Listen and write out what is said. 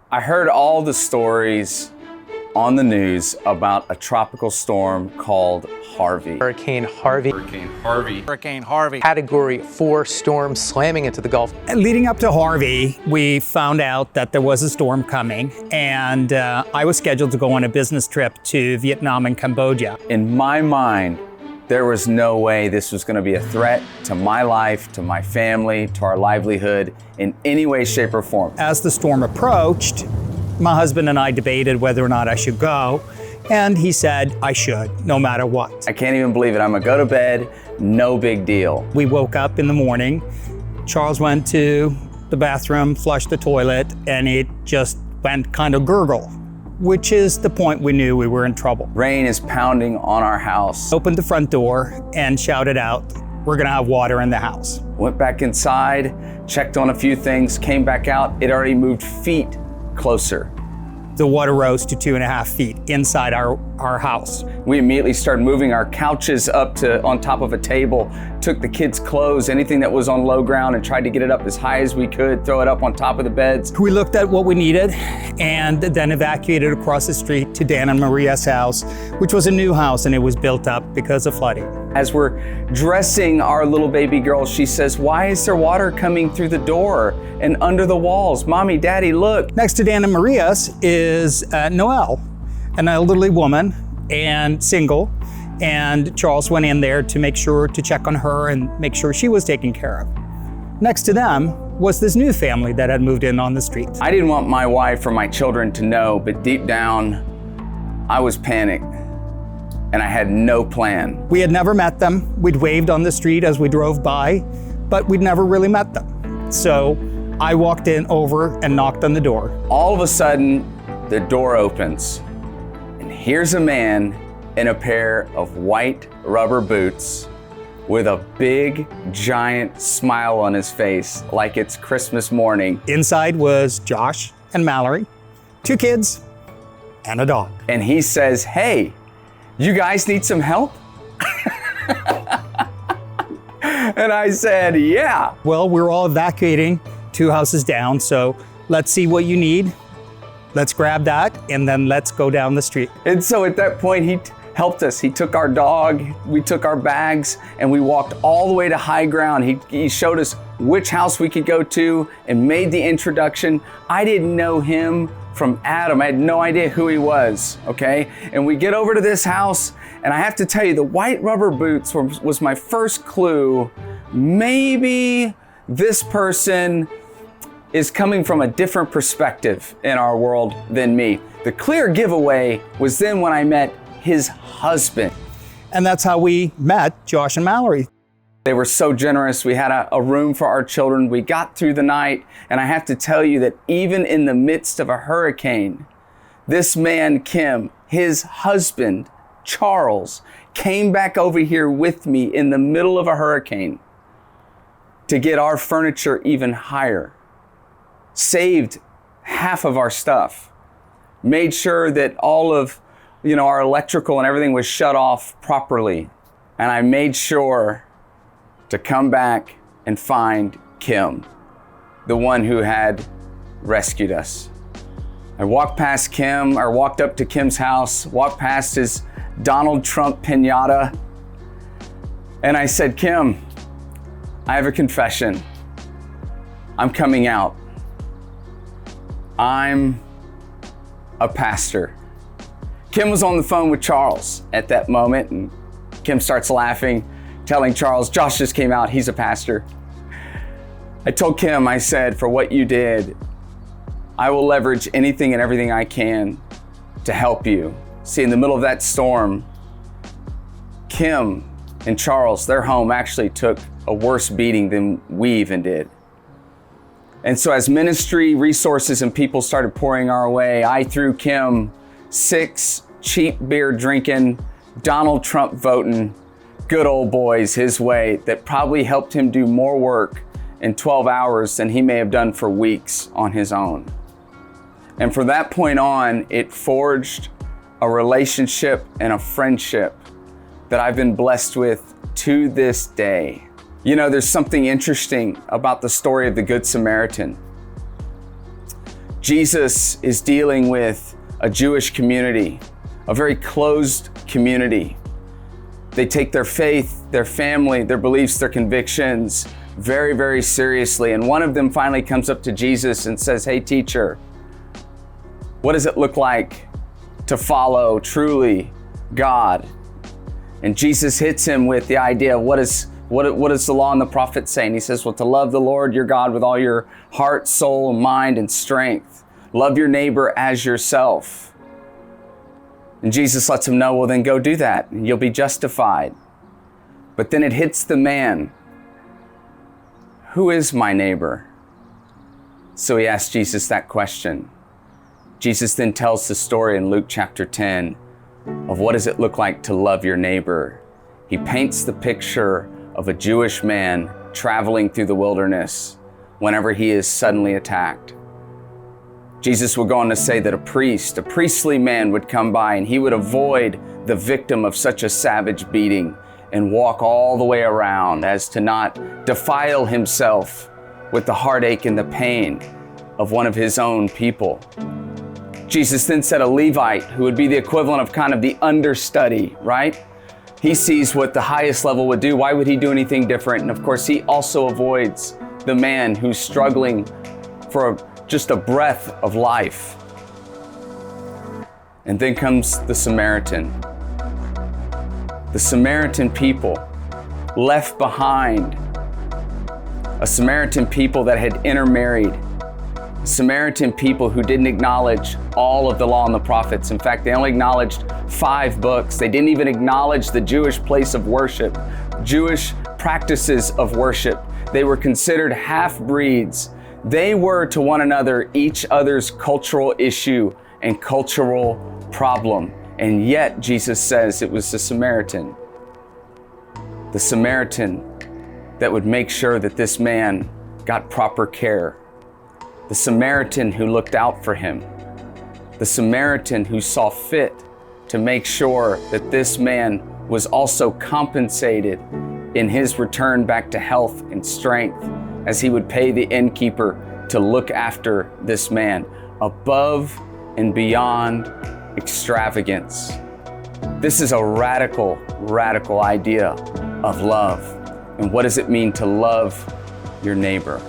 I heard all the stories on the news about a tropical storm called Harvey. Hurricane Harvey. Hurricane Harvey. Category 4 storm slamming into the Gulf. Leading up to Harvey, we found out that there was a storm coming, and I was scheduled to go on a business trip to Vietnam and Cambodia. In my mind, there was no way this was going to be a threat to my life, to my family, to our livelihood in any way, shape, or form. As the storm approached, my husband and I debated whether or not I should go, and he said I should, no matter what. I can't even believe it. I'm gonna go to bed, no big deal. We woke up in the morning. Charles went to the bathroom, flushed the toilet, and it just went kind of gurgle, which is the point we knew we were in trouble. Rain is pounding on our house. Opened the front door and shouted out, "We're gonna have water in the house." Went back inside, checked on a few things, came back out. It already moved feet closer. The water rose to 2.5 feet inside our house. We immediately started moving our couches up to on top of a table, took the kids' clothes, anything that was on low ground, and tried to get it up as high as we could, throw it up on top of the beds. We looked at what we needed and then evacuated across the street to Dan and Maria's house, which was a new house, and it was built up because of flooding. As we're dressing our little baby girl, she says, "Why is there water coming through the door and under the walls? Mommy, Daddy, look." Next to Dan and Maria's is Noelle, an elderly woman and single, and Charles went in there to make sure to check on her and make sure she was taken care of. Next to them was this new family that had moved in on the street. I didn't want my wife or my children to know, but deep down, I was panicked and I had no plan. We had never met them. We'd waved on the street as we drove by, but we'd never really met them. So I walked in over and knocked on the door. All of a sudden, the door opens, and here's a man in a pair of white rubber boots with a big, giant smile on his face, like it's Christmas morning. Inside was Josh and Mallory, 2 kids, and a dog. And he says, "Hey, you guys need some help?" And I said, "Yeah." Well, we're all evacuating 2 houses down, so let's see what you need. Let's grab that, and then let's go down the street. And so at that point, he helped us. He took our dog, we took our bags, and we walked all the way to high ground. He showed us which house we could go to and made the introduction. I didn't know him from Adam. I had no idea who he was, okay? And we get over to this house, and I have to tell you, the white rubber boots was my first clue. Maybe this person is coming from a different perspective in our world than me. The clear giveaway was then when I met his husband. And that's how we met Josh and Mallory. They were so generous. We had a room for our children. We got through the night, and I have to tell you that even in the midst of a hurricane, this man, Kim, his husband, Charles, came back over here with me in the middle of a hurricane to get our furniture even higher, saved half of our stuff, made sure that all of our electrical and everything was shut off properly. And I made sure to come back and find Kim, the one who had rescued us. I walked up to Kim's house, walked past his Donald Trump piñata, and I said, "Kim, I have a confession. I'm coming out. I'm a pastor." Kim was on the phone with Charles at that moment, and Kim starts laughing, telling Charles, "Josh just came out, he's a pastor." I told Kim, I said, "For what you did, I will leverage anything and everything I can to help you." See, in the middle of that storm, Kim and Charles, their home actually took a worse beating than we even did. And so as ministry resources and people started pouring our way, I threw Kim 6 cheap beer drinking, Donald Trump voting, good old boys his way that probably helped him do more work in 12 hours than he may have done for weeks on his own. And from that point on, it forged a relationship and a friendship that I've been blessed with to this day. There's something interesting about the story of the Good Samaritan. Jesus is dealing with a Jewish community, a very closed community. They take their faith, their family, their beliefs, their convictions very, very seriously. And one of them finally comes up to Jesus and says, "Hey, teacher, what does it look like to follow truly God?" And Jesus hits him with the idea of what does the law and the prophets say? And he says, well, to love the Lord your God with all your heart, soul, mind, and strength. Love your neighbor as yourself. And Jesus lets him know, well, then go do that and you'll be justified. But then it hits the man. Who is my neighbor? So he asks Jesus that question. Jesus then tells the story in Luke chapter 10 of what does it look like to love your neighbor. He paints the picture of a Jewish man traveling through the wilderness whenever he is suddenly attacked. Jesus would go on to say that a priestly man would come by and he would avoid the victim of such a savage beating and walk all the way around as to not defile himself with the heartache and the pain of one of his own people. Jesus then said a Levite, who would be the equivalent of kind of the understudy, right? He sees what the highest level would do. Why would he do anything different? And of course, he also avoids the man who's struggling for just a breath of life. And then comes the Samaritan. The Samaritan people left behind, a Samaritan people that had intermarried, Samaritan people who didn't acknowledge all of the law and the prophets. In fact, they only acknowledged 5 books. They didn't even acknowledge the Jewish place of worship, Jewish practices of worship. They were considered half-breeds. They were to one another each other's cultural issue and cultural problem. And yet, Jesus says it was the Samaritan that would make sure that this man got proper care. The Samaritan who looked out for him. The Samaritan who saw fit to make sure that this man was also compensated in his return back to health and strength, as he would pay the innkeeper to look after this man above and beyond extravagance. This is a radical, radical idea of love. And what does it mean to love your neighbor?